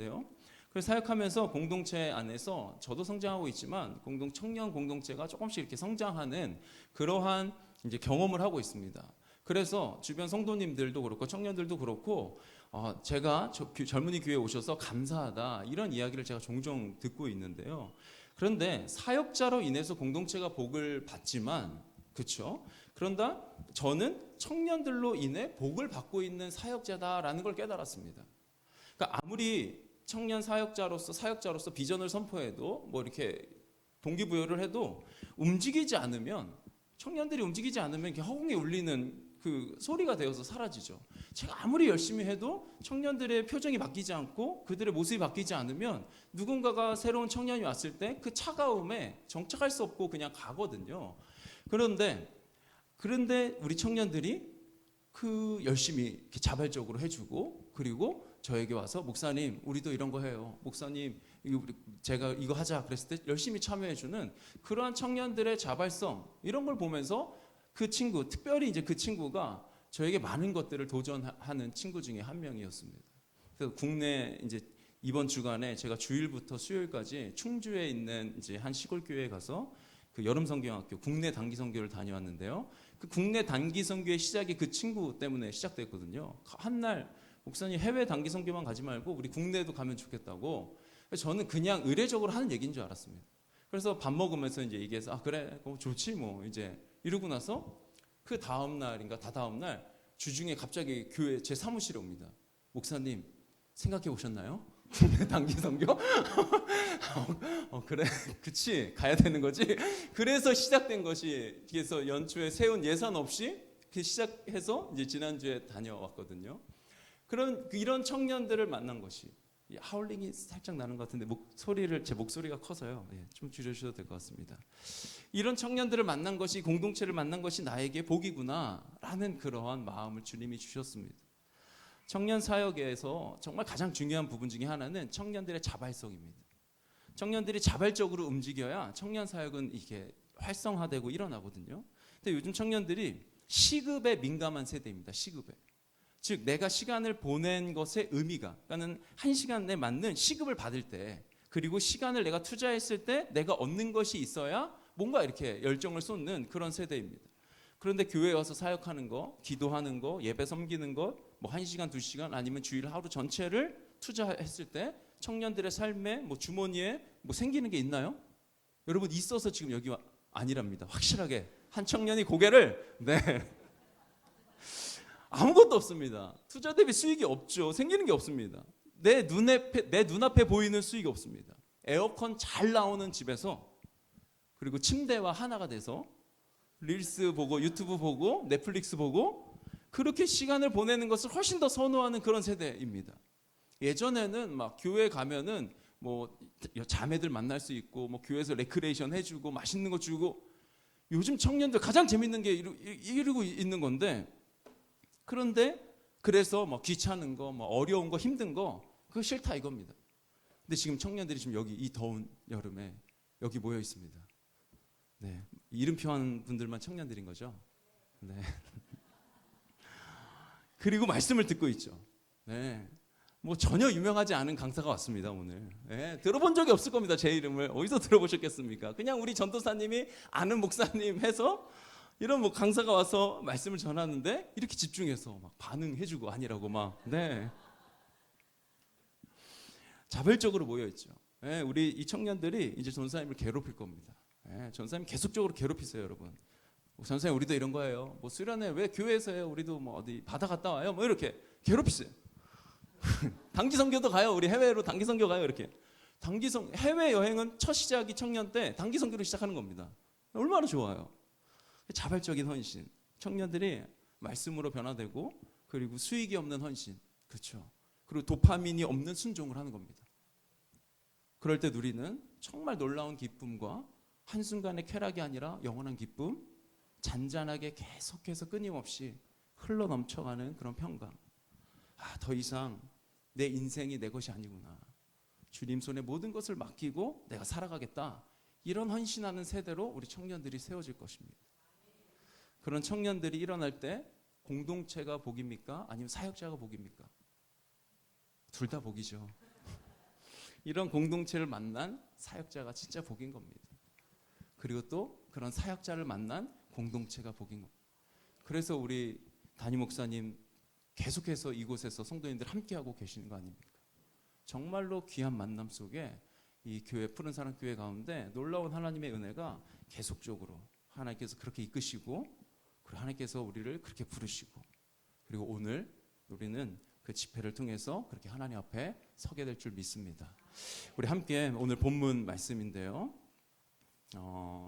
있는데요. 그래서 사역하면서 공동체 안에서 저도 성장하고 있지만 청년 공동체가 조금씩 이렇게 성장하는 그러한 이제 경험을 하고 있습니다. 그래서 주변 성도님들도 그렇고 청년들도 그렇고 제가 젊은이 교회에 오셔서 감사하다 이런 이야기를 제가 종종 듣고 있는데요. 그런데 사역자로 인해서 공동체가 복을 받지만 그렇죠? 그런데 저는 청년들로 인해 복을 받고 있는 사역자다라는 걸 깨달았습니다. 그러니까 아무리 청년 사역자로서 비전을 선포해도 뭐 이렇게 동기부여를 해도 청년들이 움직이지 않으면 이렇게 허공에 울리는 그 소리가 되어서 사라지죠. 제가 아무리 열심히 해도 청년들의 표정이 바뀌지 않고 그들의 모습이 바뀌지 않으면 누군가가 새로운 청년이 왔을 때 그 차가움에 정착할 수 없고 그냥 가거든요. 그런데 우리 청년들이 그 열심히 이렇게 자발적으로 해주고 그리고 저에게 와서 목사님 우리도 이런 거 해요. 목사님 제가 이거 하자 그랬을 때 열심히 참여해주는 그러한 청년들의 자발성 이런 걸 보면서 특별히 이제 그 친구가 저에게 많은 것들을 도전하는 친구 중에 한 명이었습니다. 그래서 국내 이제 이번 주간에 제가 주일부터 수요일까지 충주에 있는 이제 한 시골 교회에 가서 그 여름 성경학교 국내 단기 선교를 다녀왔는데요. 그 국내 단기 선교의 시작이 그 친구 때문에 시작됐거든요. 한날 목사님 해외 단기 선교만 가지 말고 우리 국내도 가면 좋겠다고. 저는 그냥 의례적으로 하는 얘기인 줄 알았습니다. 그래서 밥 먹으면서 이제 얘기해서 그래 좋지 뭐 이제 이러고 나서 그 다음 날인가 다다음 날 주중에 갑자기 교회 제 사무실에 옵니다. 목사님 생각해 보셨나요? 국내 단기 선교? 그래 그치 가야 되는 거지. 그래서 시작된 것이 그래서 연초에 세운 예산 없이 시작해서 이제 지난주에 다녀왔거든요. 이런 청년들을 만난 것이 하울링이 살짝 나는 것 같은데 제 목소리가 커서요. 좀 줄여주셔도 될 것 같습니다. 이런 청년들을 만난 것이 공동체를 만난 것이 나에게 복이구나라는 그러한 마음을 주님이 주셨습니다. 청년 사역에서 정말 가장 중요한 부분 중에 하나는 청년들의 자발성입니다. 청년들이 자발적으로 움직여야 청년 사역은 이게 활성화되고 일어나거든요. 근데 요즘 청년들이 시급에 민감한 세대입니다. 시급에. 즉 내가 시간을 보낸 것의 의미가 그러니까는 한 시간에 맞는 시급을 받을 때 그리고 시간을 내가 투자했을 때 내가 얻는 것이 있어야 뭔가 이렇게 열정을 쏟는 그런 세대입니다. 그런데 교회에 와서 사역하는 거, 기도하는 거, 예배 섬기는 것, 뭐 1시간, 2시간 아니면 주일 하루 전체를 투자했을 때 청년들의 삶에 주머니에 생기는 게 있나요? 여러분 있어서 지금 여기 아니랍니다. 확실하게 한 청년이 고개를 아무것도 없습니다. 투자 대비 수익이 없죠. 생기는 게 없습니다. 내 눈앞에 보이는 수익이 없습니다. 에어컨 잘 나오는 집에서 그리고 침대와 하나가 돼서 릴스 보고 유튜브 보고 넷플릭스 보고 그렇게 시간을 보내는 것을 훨씬 더 선호하는 그런 세대입니다. 예전에는 막 교회 가면은 자매들 만날 수 있고 교회에서 레크레이션 해주고 맛있는 거 주고 요즘 청년들 가장 재밌는 게 이러고 있는 건데 그래서 귀찮은 거 어려운 거 힘든 거 그거 싫다 이겁니다. 근데 지금 청년들이 지금 여기 이 더운 여름에 여기 모여 있습니다. 네, 이름표한 분들만 청년들인 거죠. 네. 그리고 말씀을 듣고 있죠. 네. 전혀 유명하지 않은 강사가 왔습니다 오늘. 네, 들어본 적이 없을 겁니다. 제 이름을 어디서 들어보셨겠습니까? 그냥 우리 전도사님이 아는 목사님 해서 이런 강사가 와서 말씀을 전하는데 이렇게 집중해서 반응해주고 아니라고 자발적으로 모여 있죠. 네, 우리 이 청년들이 이제 전사님을 괴롭힐 겁니다. 전사님 계속적으로 괴롭히세요, 여러분. 전사님 우리도 이런 거예요. 수련회 왜 교회에서 해요? 우리도 어디 바다 갔다 와요? 이렇게 괴롭히세요. 단기 선교도 가요. 우리 해외로 단기 선교 가요. 이렇게 해외 여행은 첫 시작이 청년 때 단기 선교로 시작하는 겁니다. 얼마나 좋아요. 자발적인 헌신. 청년들이 말씀으로 변화되고 그리고 수익이 없는 헌신. 그렇죠. 그리고 도파민이 없는 순종을 하는 겁니다. 그럴 때 누리는 정말 놀라운 기쁨과 한순간의 쾌락이 아니라 영원한 기쁨, 잔잔하게 계속해서 끊임없이 흘러 넘쳐가는 그런 평강. 더 이상 내 인생이 내 것이 아니구나. 주님 손에 모든 것을 맡기고 내가 살아가겠다. 이런 헌신하는 세대로 우리 청년들이 세워질 것입니다. 그런 청년들이 일어날 때 공동체가 복입니까? 아니면 사역자가 복입니까? 둘 다 복이죠. 이런 공동체를 만난 사역자가 진짜 복인 겁니다. 그리고 또 그런 사역자를 만난 공동체가 복인 겁니다. 그래서 우리 담임 목사님 계속해서 이곳에서 성도님들 함께하고 계시는 거 아닙니까? 정말로 귀한 만남 속에 이 교회 푸른 사랑 교회 가운데 놀라운 하나님의 은혜가 계속적으로 하나님께서 그렇게 이끄시고, 그리고 하나님께서 우리를 그렇게 부르시고, 그리고 오늘 우리는 그 집회를 통해서 그렇게 하나님 앞에 서게 될 줄 믿습니다. 우리 함께 오늘 본문 말씀인데요,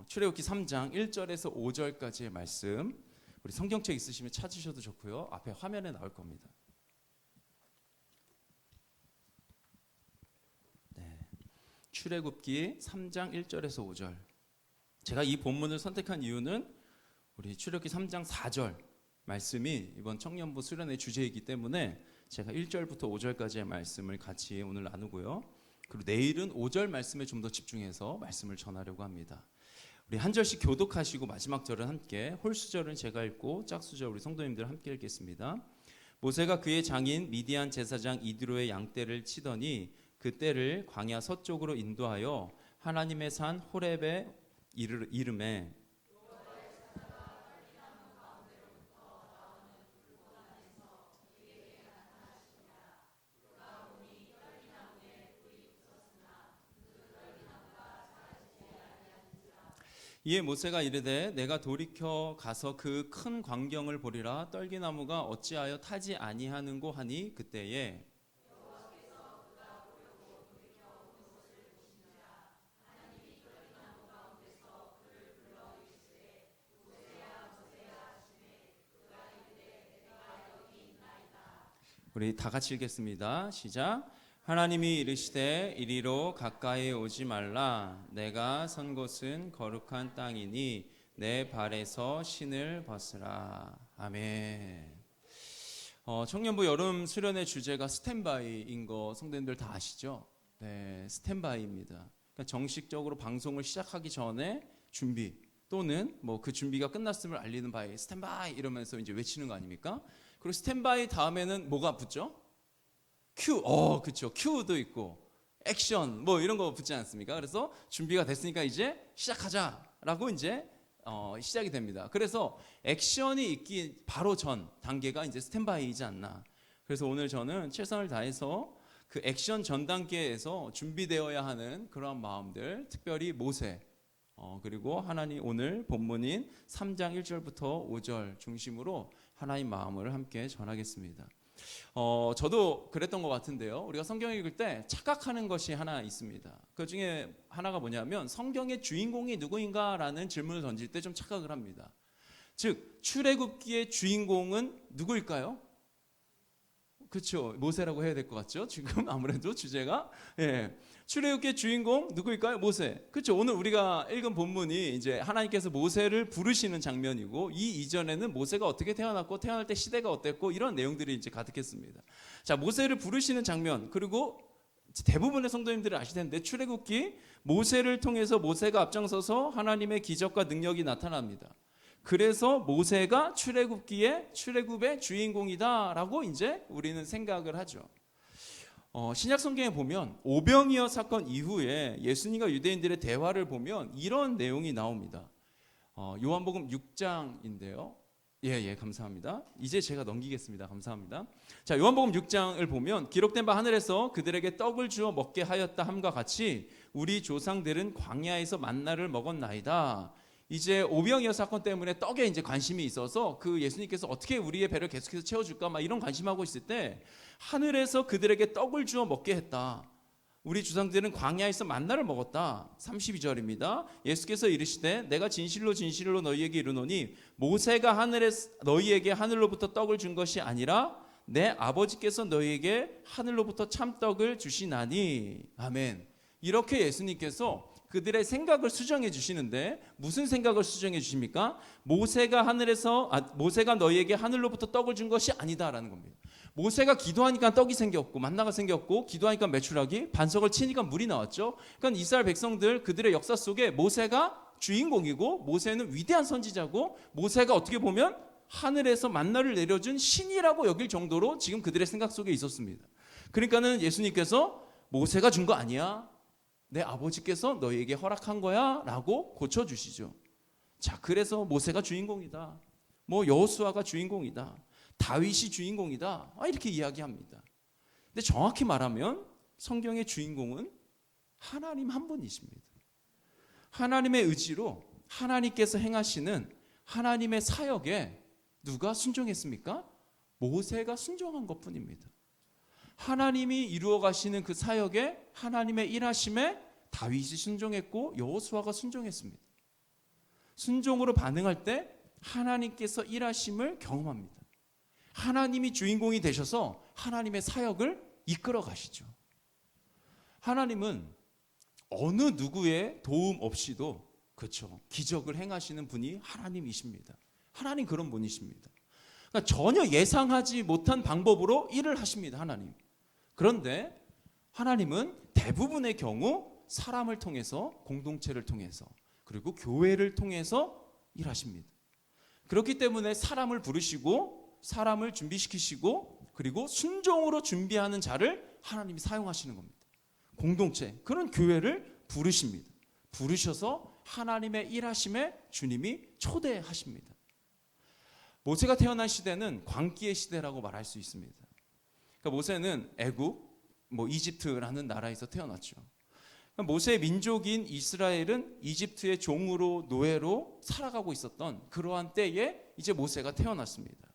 출애굽기 3장 1절에서 5절까지의 말씀, 우리 성경책 있으시면 찾으셔도 좋고요, 앞에 화면에 나올 겁니다. 네. 출애굽기 3장 1절에서 5절. 제가 이 본문을 선택한 이유는 우리 출애굽기 3장 4절 말씀이 이번 청년부 수련의 주제이기 때문에 제가 1절부터 5절까지의 말씀을 같이 오늘 나누고요, 그리고 내일은 5절 말씀에 좀 더 집중해서 말씀을 전하려고 합니다. 우리 한 절씩 교독하시고 마지막 절은 함께, 홀수절은 제가 읽고 짝수절 우리 성도님들 함께 읽겠습니다. 모세가 그의 장인 미디안 제사장 이드로의 양떼를 치더니 그 떼를 광야 서쪽으로 인도하여 하나님의 산 호렙에 이름에 이에 모세가 이르되 내가 돌이켜 가서 그 큰 광경을 보리라. 떨기나무가 어찌하여 타지 아니하는고 하니 그때에 우리 다 같이 읽겠습니다. 시작. 하나님이 이르시되 이리로 가까이 오지 말라. 내가 선 곳은 거룩한 땅이니 내 발에서 신을 벗으라. 아멘. 청년부 여름 수련의 주제가 스탠바이인 거 성도님들 다 아시죠? 네, 스탠바이입니다. 그러니까 정식적으로 방송을 시작하기 전에 준비, 또는 뭐 그 준비가 끝났음을 알리는 바에 스탠바이 이러면서 이제 외치는 거 아닙니까? 그리고 스탠바이 다음에는 뭐가 붙죠? 큐, 그렇죠. 큐도 있고 액션 뭐 이런 거 붙지 않습니까? 그래서 준비가 됐으니까 이제 시작하자라고 이제 시작이 됩니다. 그래서 액션이 있기 바로 전 단계가 이제 스탠바이이지 않나. 그래서 오늘 저는 최선을 다해서 그 액션 전 단계에서 준비되어야 하는 그런 마음들, 특별히 모세, 그리고 하나님 오늘 본문인 3장 1절부터 5절 중심으로 하나님 마음을 함께 전하겠습니다. 저도 그랬던 것 같은데요, 우리가 성경 읽을 때 착각하는 것이 하나 있습니다. 그 중에 하나가 뭐냐면 성경의 주인공이 누구인가라는 질문을 던질 때 좀 착각을 합니다. 즉 출애굽기의 주인공은 누구일까요? 그렇죠, 모세라고 해야 될 것 같죠? 지금 아무래도 주제가 출애굽기의 주인공 누구일까요? 모세. 그렇죠. 오늘 우리가 읽은 본문이 이제 하나님께서 모세를 부르시는 장면이고, 이 이전에는 모세가 어떻게 태어났고 태어날 때 시대가 어땠고 이런 내용들이 이제 가득했습니다. 자, 모세를 부르시는 장면, 그리고 대부분의 성도님들은 아실 텐데 출애굽기 모세를 통해서 모세가 앞장서서 하나님의 기적과 능력이 나타납니다. 그래서 모세가 출애굽의 주인공이다라고 이제 우리는 생각을 하죠. 신약 성경에 보면 오병이어 사건 이후에 예수님과 유대인들의 대화를 보면 이런 내용이 나옵니다. 요한복음 6장인데요. 예, 감사합니다. 이제 제가 넘기겠습니다. 감사합니다. 자, 요한복음 6장을 보면 기록된 바 하늘에서 그들에게 떡을 주어 먹게 하였다 함과 같이 우리 조상들은 광야에서 만나를 먹었나이다. 이제 오병이어 사건 때문에 떡에 이제 관심이 있어서 그 예수님께서 어떻게 우리의 배를 계속해서 채워줄까 막 이런 관심하고 있을 때 하늘에서 그들에게 떡을 주어 먹게 했다. 우리 주상들은 광야에서 만나를 먹었다. 32절입니다. 예수께서 이르시되 내가 진실로 진실로 너희에게 이르노니 모세가 너희에게 하늘로부터 떡을 준 것이 아니라 내 아버지께서 너희에게 하늘로부터 참떡을 주시나니. 아멘. 이렇게 예수님께서 그들의 생각을 수정해 주시는데, 무슨 생각을 수정해 주십니까? 모세가 너희에게 하늘로부터 떡을 준 것이 아니다라는 겁니다. 모세가 기도하니까 떡이 생겼고 만나가 생겼고, 기도하니까 메추라기, 반석을 치니까 물이 나왔죠. 그러니까 이스라엘 백성들 그들의 역사 속에 모세가 주인공이고, 모세는 위대한 선지자고, 모세가 어떻게 보면 하늘에서 만나를 내려준 신이라고 여길 정도로 지금 그들의 생각 속에 있었습니다. 그러니까는 예수님께서 모세가 준 거 아니야? 내 아버지께서 너희에게 허락한 거야? 라고 고쳐주시죠. 자, 그래서 모세가 주인공이다. 뭐 여호수아가 주인공이다. 다윗이 주인공이다. 이렇게 이야기합니다. 근데 정확히 말하면 성경의 주인공은 하나님 한 분이십니다. 하나님의 의지로 하나님께서 행하시는 하나님의 사역에 누가 순종했습니까? 모세가 순종한 것뿐입니다. 하나님이 이루어 가시는 그 사역에 하나님의 일하심에 다윗이 순종했고 여호수아가 순종했습니다. 순종으로 반응할 때 하나님께서 일하심을 경험합니다. 하나님이 주인공이 되셔서 하나님의 사역을 이끌어 가시죠. 하나님은 어느 누구의 도움 없이도 그렇죠. 기적을 행하시는 분이 하나님이십니다. 하나님 그런 분이십니다. 그러니까 전혀 예상하지 못한 방법으로 일을 하십니다. 하나님. 그런데 하나님은 대부분의 경우 사람을 통해서, 공동체를 통해서, 그리고 교회를 통해서 일하십니다. 그렇기 때문에 사람을 부르시고 사람을 준비시키시고 그리고 순종으로 준비하는 자를 하나님이 사용하시는 겁니다. 공동체, 그런 교회를 부르십니다. 부르셔서 하나님의 일하심에 주님이 초대하십니다. 모세가 태어난 시대는 광기의 시대라고 말할 수 있습니다. 그러니까 모세는 애굽, 이집트라는 나라에서 태어났죠. 그러니까 모세의 민족인 이스라엘은 이집트의 종으로 노예로 살아가고 있었던 그러한 때에 이제 모세가 태어났습니다.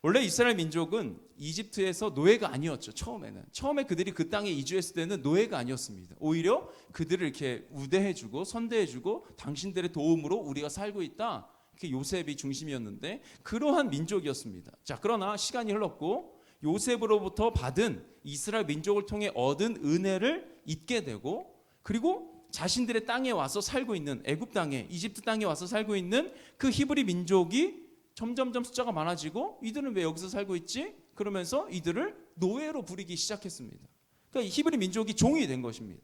원래 이스라엘 민족은 이집트에서 노예가 아니었죠. 처음에 그들이 그 땅에 이주했을 때는 노예가 아니었습니다. 오히려 그들을 이렇게 우대해주고 선대해주고 당신들의 도움으로 우리가 살고 있다. 그게 요셉이 중심이었는데 그러한 민족이었습니다. 자, 그러나 시간이 흘렀고 요셉으로부터 받은 이스라엘 민족을 통해 얻은 은혜를 잊게 되고 그리고 자신들의 땅에 와서 살고 있는 애굽 땅에 이집트 땅에 와서 살고 있는 그 히브리 민족이 점점점 숫자가 많아지고 이들은 왜 여기서 살고 있지? 그러면서 이들을 노예로 부리기 시작했습니다. 그러니까 히브리 민족이 종이 된 것입니다.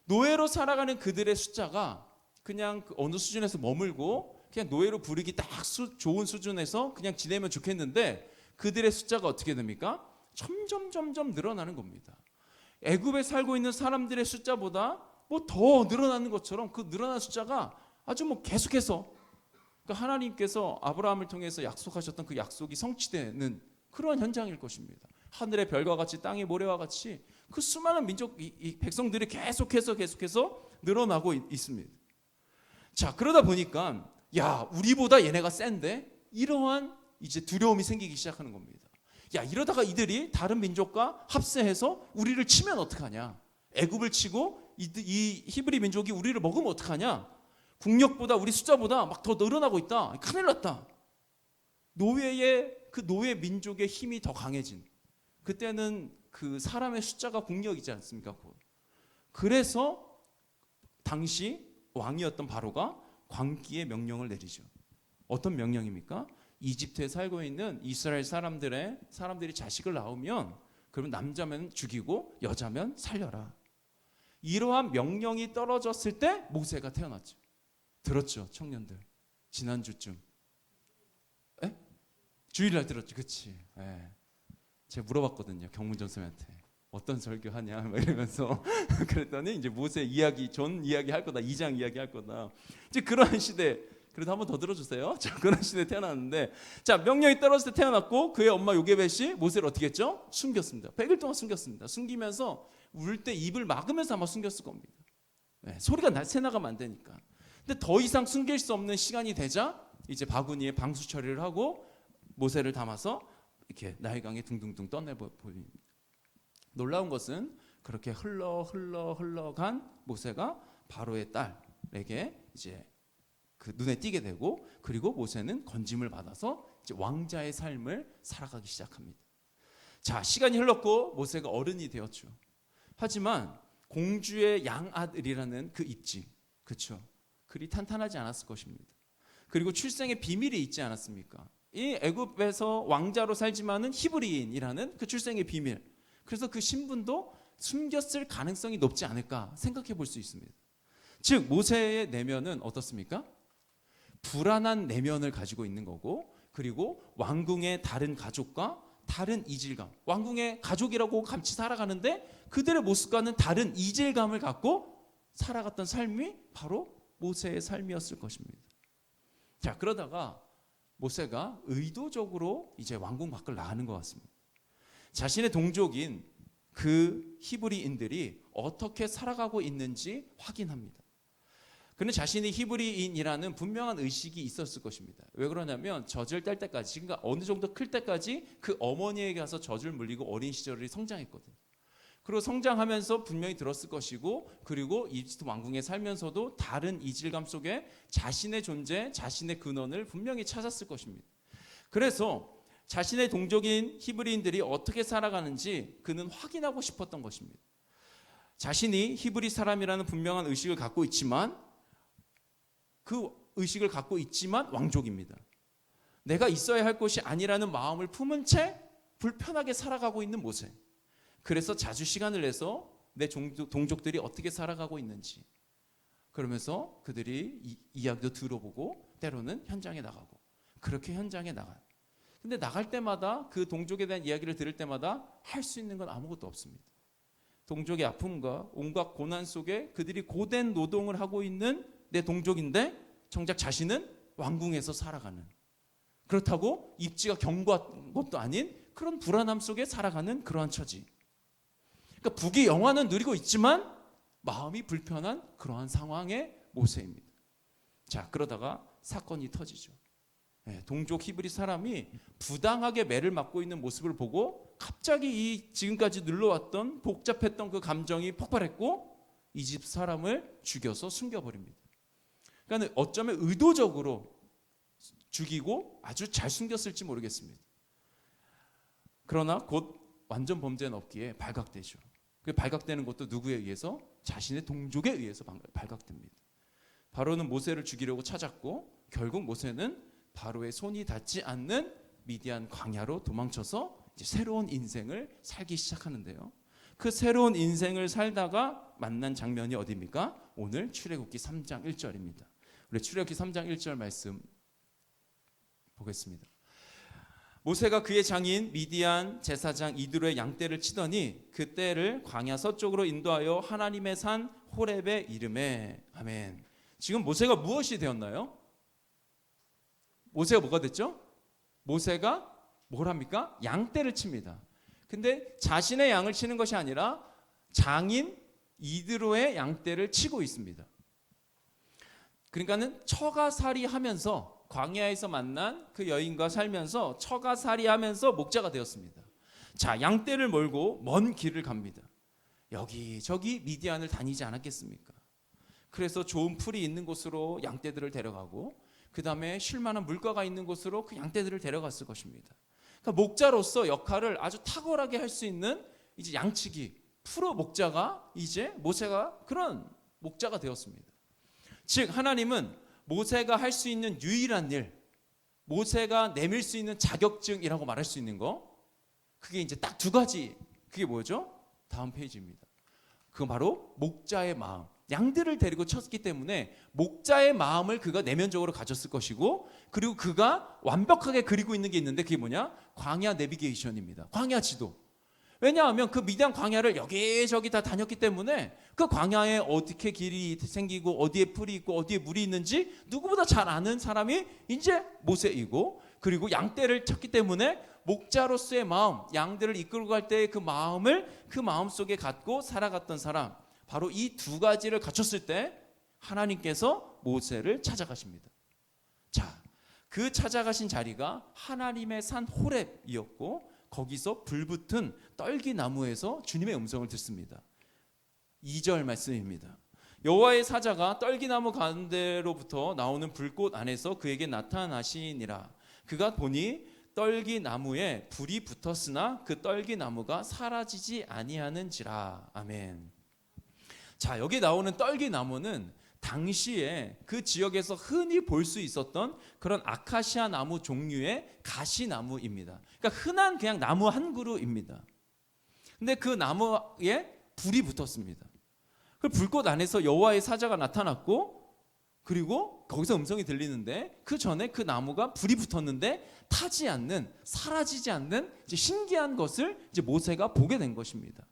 노예로 살아가는 그들의 숫자가 그냥 어느 수준에서 머물고 그냥 노예로 부리기 딱 좋은 수준에서 그냥 지내면 좋겠는데 그들의 숫자가 어떻게 됩니까? 점점 늘어나는 겁니다. 애굽에 살고 있는 사람들의 숫자보다 더 늘어나는 것처럼 그 늘어난 숫자가 아주 계속해서 그러니까 하나님께서 아브라함을 통해서 약속하셨던 그 약속이 성취되는 그러한 현장일 것입니다. 하늘의 별과 같이 땅의 모래와 같이 그 수많은 민족 이 백성들이 계속해서 늘어나고 있습니다. 자, 그러다 보니까 야, 우리보다 얘네가 센데 이러한 이제 두려움이 생기기 시작하는 겁니다. 야, 이러다가 이들이 다른 민족과 합세해서 우리를 치면 어떡하냐? 애굽을 치고 이 히브리 민족이 우리를 먹으면 어떡하냐? 국력보다 우리 숫자보다 막 더 늘어나고 있다. 큰일 났다. 그 노예 민족의 힘이 더 강해진. 그때는 그 사람의 숫자가 국력이지 않습니까? 그래서 당시 왕이었던 바로가 광기의 명령을 내리죠. 어떤 명령입니까? 이집트에 살고 있는 이스라엘 사람들이 자식을 낳으면 그러면 남자면 죽이고 여자면 살려라. 이러한 명령이 떨어졌을 때 모세가 태어났죠. 들었죠, 청년들? 지난주쯤. 주일날 들었죠, 그치? 제가 물어봤거든요, 경문전 선생님한테. 어떤 설교하냐 막 이러면서 그랬더니 이제 모세 이야기, 전 이야기 할 거다, 2장 이야기 할 거다. 이제 그러한 시대, 그래도 한번 더 들어주세요. 자, 그런 시대에 태어났는데, 자, 명령이 떨어질 때 태어났고 그의 엄마 요게벳이 모세를 어떻게 했죠? 숨겼습니다. 100일 동안 숨겼습니다. 숨기면서 울 때 입을 막으면서 아마 숨겼을 겁니다. 소리가 새나가면 안 되니까. 근데 더 이상 숨길 수 없는 시간이 되자 이제 바구니에 방수 처리를 하고 모세를 담아서 이렇게 나일강에 둥둥둥 떠내보입니다. 놀라운 것은 그렇게 흘러간 모세가 바로의 딸에게 이제 그 눈에 띄게 되고 그리고 모세는 건짐을 받아서 이제 왕자의 삶을 살아가기 시작합니다. 자, 시간이 흘렀고 모세가 어른이 되었죠. 하지만 공주의 양아들이라는 그 입지, 그렇죠? 그리 탄탄하지 않았을 것입니다. 그리고 출생의 비밀이 있지 않았습니까? 이 애굽에서 왕자로 살지만은 히브리인이라는 그 출생의 비밀. 그래서 그 신분도 숨겼을 가능성이 높지 않을까 생각해 볼 수 있습니다. 즉 모세의 내면은 어떻습니까? 불안한 내면을 가지고 있는 거고 그리고 왕궁의 다른 가족과 다른 이질감, 왕궁의 가족이라고 같이 살아가는데 그들의 모습과는 다른 이질감을 갖고 살아갔던 삶이 바로 모세의 삶이었을 것입니다. 자, 그러다가 모세가 의도적으로 이제 왕궁 밖을 나가는 것 같습니다. 자신의 동족인 그 히브리인들이 어떻게 살아가고 있는지 확인합니다. 그는 자신이 히브리인이라는 분명한 의식이 있었을 것입니다. 왜 그러냐면 젖을 뗄 때까지, 그러니까 어느 정도 클 때까지 그 어머니에게 가서 젖을 물리고 어린 시절을 성장했거든요. 그리고 성장하면서 분명히 들었을 것이고, 그리고 이집트 왕궁에 살면서도 다른 이질감 속에 자신의 존재, 자신의 근원을 분명히 찾았을 것입니다. 그래서 자신의 동족인 히브리인들이 어떻게 살아가는지 그는 확인하고 싶었던 것입니다. 자신이 히브리 사람이라는 분명한 의식을 갖고 있지만, 그 의식을 갖고 있지만 왕족입니다. 내가 있어야 할 곳이 아니라는 마음을 품은 채 불편하게 살아가고 있는 모세. 그래서 자주 시간을 내서 내 동족들이 어떻게 살아가고 있는지, 그러면서 그들이 이야기도 들어보고 때로는 현장에 나가고, 그렇게 현장에 나가요. 근데 나갈 때마다 그 동족에 대한 이야기를 들을 때마다 할 수 있는 건 아무것도 없습니다. 동족의 아픔과 온갖 고난 속에 그들이 고된 노동을 하고 있는 내 동족인데 정작 자신은 왕궁에서 살아가는, 그렇다고 입지가 견고한 것도 아닌 그런 불안함 속에 살아가는 그러한 처지. 그러니까 북의 영화는 누리고 있지만 마음이 불편한 그러한 상황의 모세입니다. 자, 그러다가 사건이 터지죠. 동족 히브리 사람이 부당하게 매를 맞고 있는 모습을 보고 갑자기 이 지금까지 눌러왔던 복잡했던 그 감정이 폭발했고 이집트 사람을 죽여서 숨겨버립니다. 그러니까 어쩌면 의도적으로 죽이고 아주 잘 숨겼을지 모르겠습니다. 그러나 곧 완전 범죄는 없기에 발각되죠. 그 발각되는 것도 누구에 의해서? 자신의 동족에 의해서 발각됩니다. 바로는 모세를 죽이려고 찾았고 결국 모세는 바로의 손이 닿지 않는 미디안 광야로 도망쳐서 이제 새로운 인생을 살기 시작하는데요. 그 새로운 인생을 살다가 만난 장면이 어디입니까? 오늘 출애굽기 3장 1절입니다. 우리 출애굽기 3장 1절 말씀 보겠습니다. 모세가 그의 장인 미디안 제사장 이드로의 양떼를 치더니 그 떼를 광야 서쪽으로 인도하여 하나님의 산 호렙에 이르매. 아멘. 지금 모세가 무엇이 되었나요? 모세가 뭐가 됐죠? 모세가 뭘 합니까? 양떼를 칩니다. 근데 자신의 양을 치는 것이 아니라 장인 이드로의 양떼를 치고 있습니다. 그러니까는 처가살이 하면서 광야에서 만난 그 여인과 살면서 처가살이 하면서 목자가 되었습니다. 자, 양떼를 몰고 먼 길을 갑니다. 여기저기 미디안을 다니지 않았겠습니까? 그래서 좋은 풀이 있는 곳으로 양떼들을 데려가고 그 다음에 쉴만한 물가가 있는 곳으로 그 양떼들을 데려갔을 것입니다. 그러니까 목자로서 역할을 아주 탁월하게 할 수 있는 이제 양치기 프로 목자가 이제 모세가 그런 목자가 되었습니다. 즉 하나님은 모세가 할 수 있는 유일한 일, 모세가 내밀 수 있는 자격증이라고 말할 수 있는 거, 그게 이제 딱 두 가지. 그게 뭐죠? 다음 페이지입니다. 그건 바로 목자의 마음. 양들을 데리고 쳤기 때문에 목자의 마음을 그가 내면적으로 가졌을 것이고, 그리고 그가 완벽하게 그리고 있는 게 있는데 그게 뭐냐? 광야 내비게이션입니다. 광야 지도. 왜냐하면 그 미디안 광야를 여기저기 다 다녔기 때문에 그 광야에 어떻게 길이 생기고 어디에 풀이 있고 어디에 물이 있는지 누구보다 잘 아는 사람이 이제 모세이고, 그리고 양떼를 쳤기 때문에 목자로서의 마음, 양들을 이끌고 갈 때의 그 마음을 그 마음 속에 갖고 살아갔던 사람, 바로 이 두 가지를 갖췄을 때 하나님께서 모세를 찾아가십니다. 자, 그 찾아가신 자리가 하나님의 산 호렙이었고 거기서 불붙은 떨기나무에서 주님의 음성을 듣습니다. 2절 말씀입니다. 여호와의 사자가 떨기나무 가운데로부터 나오는 불꽃 안에서 그에게 나타나시니라. 그가 보니 떨기나무에 불이 붙었으나 그 떨기나무가 사라지지 아니하는지라. 아멘. 자, 여기 나오는 떨기나무는 당시에 그 지역에서 흔히 볼 수 있었던 그런 아카시아 나무 종류의 가시나무입니다. 그러니까 흔한 그냥 나무 한 그루입니다. 근데 그 나무에 불이 붙었습니다. 그 불꽃 안에서 여호와의 사자가 나타났고 그리고 거기서 음성이 들리는데 그 전에 그 나무가 불이 붙었는데 타지 않는, 사라지지 않는 이제 신기한 것을 이제 모세가 보게 된 것입니다.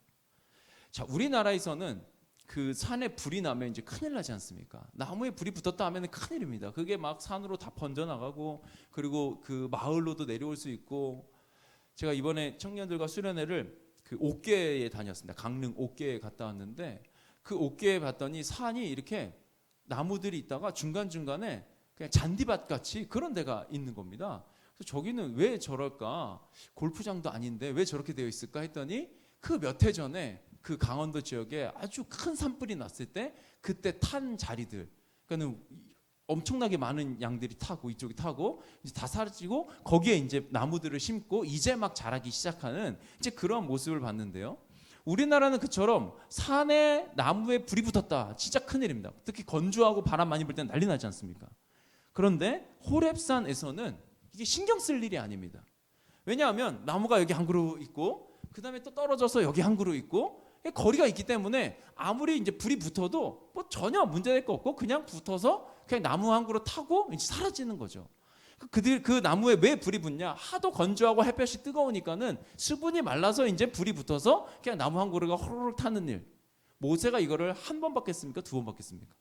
자, 우리나라에서는 그 산에 불이 나면 이제 큰일 나지 않습니까? 나무에 불이 붙었다 하면 큰일입니다. 그게 막 산으로 다 번져나가고 그리고 그 마을로도 내려올 수 있고. 제가 이번에 청년들과 수련회를 그 옥계에 다녔습니다. 강릉 옥계에 갔다 왔는데 그 옥계에 봤더니 산이 이렇게 나무들이 있다가 중간중간에 그냥 잔디밭 같이 그런 데가 있는 겁니다. 그래서 저기는 왜 저럴까? 골프장도 아닌데 왜 저렇게 되어 있을까 했더니 그 몇 해 전에 그 강원도 지역에 아주 큰 산불이 났을 때 그때 탄 자리들, 그러니까는 엄청나게 많은 양들이 타고 이쪽이 타고 이제 다 사라지고 거기에 이제 나무들을 심고 이제 막 자라기 시작하는 이제 그런 모습을 봤는데요. 우리나라는 그처럼 산에 나무에 불이 붙었다, 진짜 큰일입니다. 특히 건조하고 바람 많이 불 때는 난리 나지 않습니까? 그런데 호렙산에서는 이게 신경 쓸 일이 아닙니다. 왜냐하면 나무가 여기 한 그루 있고 그 다음에 또 떨어져서 여기 한 그루 있고 거리가 있기 때문에 아무리 이제 불이 붙어도 뭐 전혀 문제될 거 없고 그냥 붙어서 그냥 나무 한 그루 타고 이제 사라지는 거죠. 그 나무에 왜 불이 붙냐? 하도 건조하고 햇볕이 뜨거우니까는 수분이 말라서 이제 불이 붙어서 그냥 나무 한 그루가 호로록 타는 일. 모세가 이거를 한 번 받겠습니까? 두 번 받겠습니까?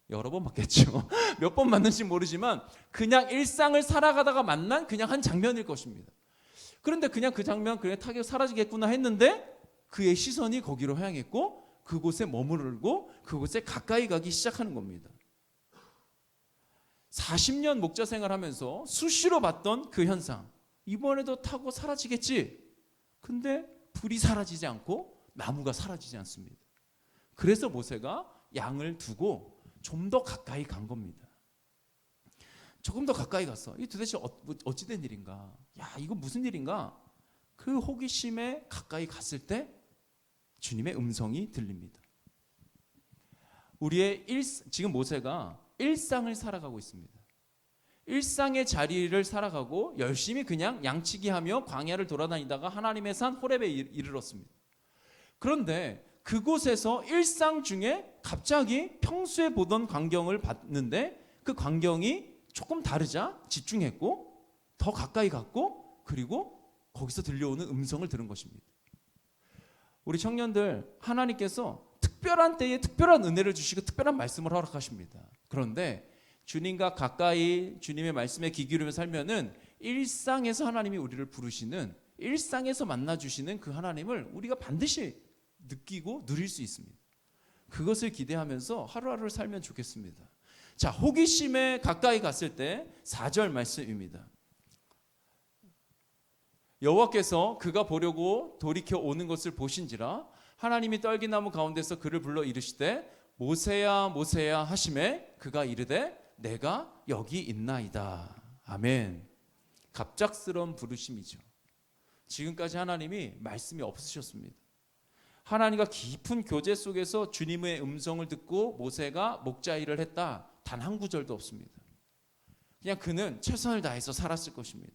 여러 번 받겠죠. 몇 번 맞는지 모르지만 그냥 일상을 살아가다가 만난 그냥 한 장면일 것입니다. 그런데 그냥 그 장면 그냥 타게 사라지겠구나 했는데 그의 시선이 거기로 향했고 그곳에 머무르고 그곳에 가까이 가기 시작하는 겁니다. 40년 목자 생활하면서 수시로 봤던 그 현상, 이번에도 타고 사라지겠지. 근데 불이 사라지지 않고 나무가 사라지지 않습니다. 그래서 모세가 양을 두고 좀 더 가까이 간 겁니다. 조금 더 가까이 갔어. 이 도대체 어찌된 일인가? 야, 이거 무슨 일인가? 그 호기심에 가까이 갔을 때 주님의 음성이 들립니다. 지금 모세가 일상을 살아가고 있습니다. 일상의 자리를 살아가고 열심히 그냥 양치기 하며 광야를 돌아다니다가 하나님의 산 호렙에 이르렀습니다. 그런데 그곳에서 일상 중에 갑자기 평소에 보던 광경을 봤는데 그 광경이 조금 다르자 집중했고 더 가까이 갔고 그리고 거기서 들려오는 음성을 들은 것입니다. 우리 청년들, 하나님께서 특별한 때에 특별한 은혜를 주시고 특별한 말씀을 허락하십니다. 그런데 주님과 가까이 주님의 말씀에 귀 기울이며 살면은 일상에서 하나님이 우리를 부르시는, 일상에서 만나주시는 그 하나님을 우리가 반드시 느끼고 누릴 수 있습니다. 그것을 기대하면서 하루하루를 살면 좋겠습니다. 자, 호기심에 가까이 갔을 때 4절 말씀입니다. 여호와께서 그가 보려고 돌이켜 오는 것을 보신지라 하나님이 떨기나무 가운데서 그를 불러 이르시되 모세야 모세야 하시매 그가 이르되 내가 여기 있나이다. 아멘. 갑작스러운 부르심이죠. 지금까지 하나님이 말씀이 없으셨습니다. 하나님과 깊은 교제 속에서 주님의 음성을 듣고 모세가 목자 일을 했다. 단 한 구절도 없습니다. 그냥 그는 최선을 다해서 살았을 것입니다.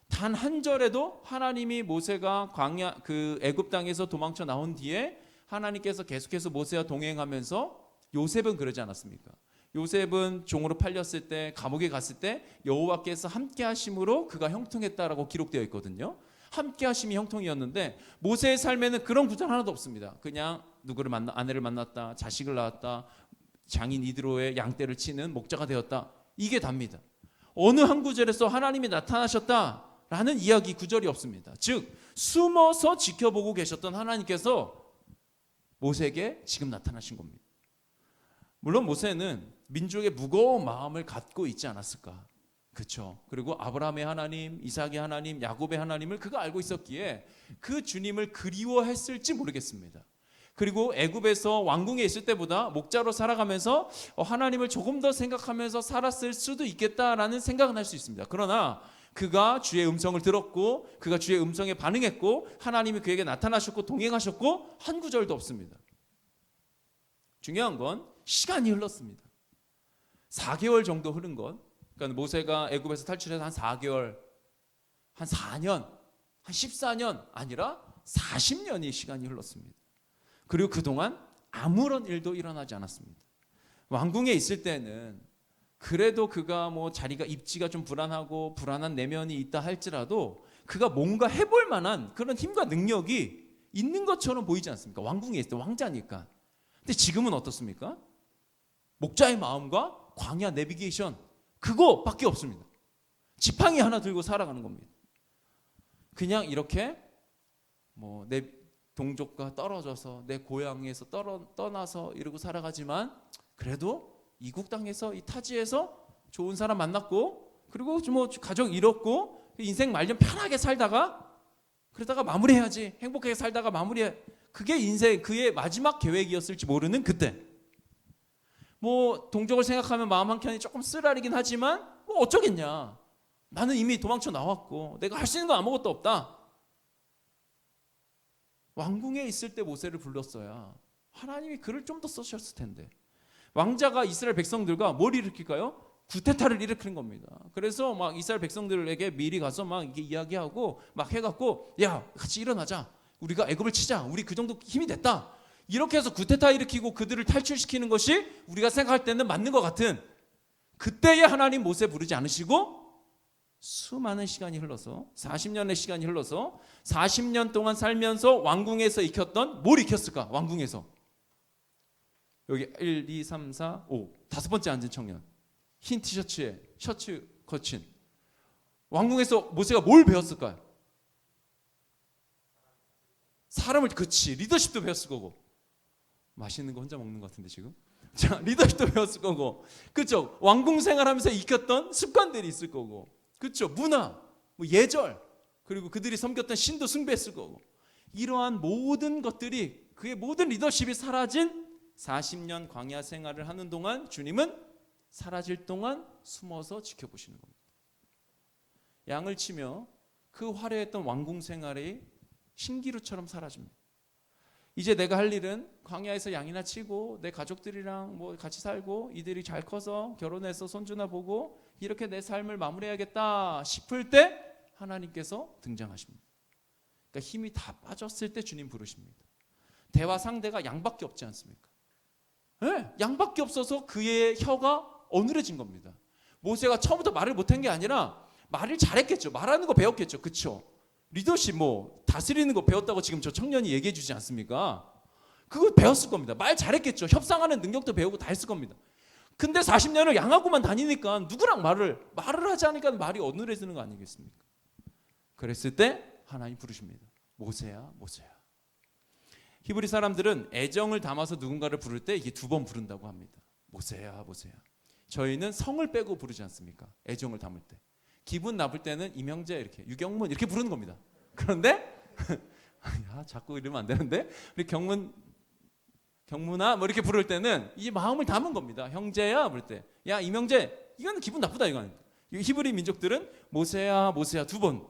단 한 절에도 하나님이 모세가 광야 그 애굽 땅에서 도망쳐 나온 뒤에 하나님께서 계속해서 모세와 동행하면서, 요셉은 그러지 않았습니까? 요셉은 종으로 팔렸을 때 감옥에 갔을 때 여호와께서 함께 하심으로 그가 형통했다라고 기록되어 있거든요. 함께 하심이 형통이었는데 모세의 삶에는 그런 구절 하나도 없습니다. 그냥 누구를 아내를 만났다, 자식을 낳았다, 장인 이드로의 양떼를 치는 목자가 되었다, 이게 답니다. 어느 한 구절에서 하나님이 나타나셨다라는 이야기 구절이 없습니다. 즉 숨어서 지켜보고 계셨던 하나님께서 모세에게 지금 나타나신 겁니다. 물론 모세는 민족의 무거운 마음을 갖고 있지 않았을까? 그렇죠. 그리고 아브라함의 하나님, 이삭의 하나님, 야곱의 하나님을 그가 알고 있었기에 그 주님을 그리워했을지 모르겠습니다. 그리고 애굽에서 왕궁에 있을 때보다 목자로 살아가면서 하나님을 조금 더 생각하면서 살았을 수도 있겠다라는 생각은 할 수 있습니다. 그러나 그가 주의 음성을 들었고 그가 주의 음성에 반응했고 하나님이 그에게 나타나셨고 동행하셨고 한 구절도 없습니다. 중요한 건 시간이 흘렀습니다. 4개월 정도 흐른 것. 그러니까 모세가 애굽에서 탈출해서 한 4개월, 한 4년, 한 14년 아니라 40년의 시간이 흘렀습니다. 그리고 그동안 아무런 일도 일어나지 않았습니다. 왕궁에 있을 때는 그래도 그가 뭐 자리가 입지가 좀 불안하고 불안한 내면이 있다 할지라도 그가 뭔가 해볼 만한 그런 힘과 능력이 있는 것처럼 보이지 않습니까? 왕궁에 있을 때 왕자니까. 근데 지금은 어떻습니까? 목자의 마음과 광야 내비게이션 그거밖에 없습니다. 지팡이 하나 들고 살아가는 겁니다. 그냥 이렇게 뭐 내 동족과 떨어져서 내 고향에서 떠나서 이러고 살아가지만 그래도 이국 땅에서 이 타지에서 좋은 사람 만났고 그리고 뭐 가족 이뤘고 인생 말년 편하게 살다가 그러다가 마무리해야지 행복하게 살다가 마무리해 그게 인생 그의 마지막 계획이었을지 모르는 그때 뭐 동족을 생각하면 마음 한켠이 조금 쓰라리긴 하지만 뭐 어쩌겠냐 나는 이미 도망쳐 나왔고 내가 할 수 있는 건 아무것도 없다. 왕궁에 있을 때 모세를 불렀어야 하나님이 글을 좀 더 쓰셨을 텐데 왕자가 이스라엘 백성들과 뭘 일으킬까요? 구테타를 일으키는 겁니다. 그래서 막 이스라엘 백성들에게 미리 가서 막 이게 이야기하고 막 해갖고 야 같이 일어나자 우리가 애굽을 치자 우리 그 정도 힘이 됐다 이렇게 해서 구테타 일으키고 그들을 탈출시키는 것이 우리가 생각할 때는 맞는 것 같은 그때에 하나님 모세 부르지 않으시고 수많은 시간이 흘러서 40년의 시간이 흘러서 40년 동안 살면서 왕궁에서 익혔던 뭘 익혔을까? 왕궁에서 여기 1, 2, 3, 4, 5 다섯 번째 앉은 청년 흰 티셔츠에 셔츠 거친 왕궁에서 모세가 뭘 배웠을까요? 사람을 그치 리더십도 배웠을 거고 맛있는 거 혼자 먹는 것 같은데 지금 자 리더십도 배웠을 거고 그렇죠 왕궁 생활하면서 익혔던 습관들이 있을 거고 그렇죠 문화 뭐 예절 그리고 그들이 섬겼던 신도 숭배했을 거고 이러한 모든 것들이 그의 모든 리더십이 사라진 40년 광야 생활을 하는 동안 주님은 사라질 동안 숨어서 지켜보시는 겁니다. 양을 치며 그 화려했던 왕궁 생활이 신기루처럼 사라집니다. 이제 내가 할 일은 광야에서 양이나 치고 내 가족들이랑 뭐 같이 살고 이들이 잘 커서 결혼해서 손주나 보고 이렇게 내 삶을 마무리해야겠다 싶을 때 하나님께서 등장하십니다. 그러니까 힘이 다 빠졌을 때 주님 부르십니다. 대화 상대가 양밖에 없지 않습니까? 네, 양밖에 없어서 그의 혀가 어눌해진 겁니다. 모세가 처음부터 말을 못한 게 아니라 말을 잘했겠죠. 말하는 거 배웠겠죠. 그렇죠? 리더십 뭐 다스리는 거 배웠다고 지금 저 청년이 얘기해 주지 않습니까? 그거 배웠을 겁니다. 말 잘했겠죠. 협상하는 능력도 배우고 다 했을 겁니다. 근데 40년을 양하고만 다니니까 누구랑 말을 하지 않으니까 말이 어눌해지는 거 아니겠습니까? 그랬을 때 하나님 부르십니다. 모세야 모세야. 히브리 사람들은 애정을 담아서 누군가를 부를 때 이게 두 번 부른다고 합니다. 모세야 모세야. 저희는 성을 빼고 부르지 않습니까? 애정을 담을 때. 기분 나쁠 때는 이명재 이렇게 유경문 이렇게 부르는 겁니다. 그런데 야, 자꾸 이러면 안 되는데 우리 경문아 뭐 이렇게 부를 때는 이 마음을 담은 겁니다. 형제야 부를 때 야 이명재 이건 기분 나쁘다 이거는. 히브리 민족들은 모세야 모세야 두 번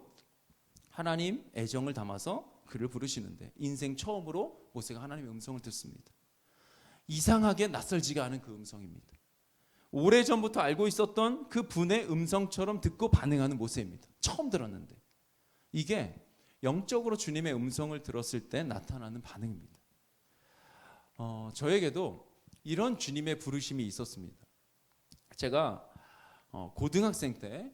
하나님 애정을 담아서 그를 부르시는데 인생 처음으로 모세가 하나님의 음성을 듣습니다. 이상하게 낯설지가 않은 그 음성입니다. 오래전부터 알고 있었던 그 분의 음성처럼 듣고 반응하는 모세입니다. 처음 들었는데 이게 영적으로 주님의 음성을 들었을 때 나타나는 반응입니다. 저에게도 이런 주님의 부르심이 있었습니다. 제가 고등학생 때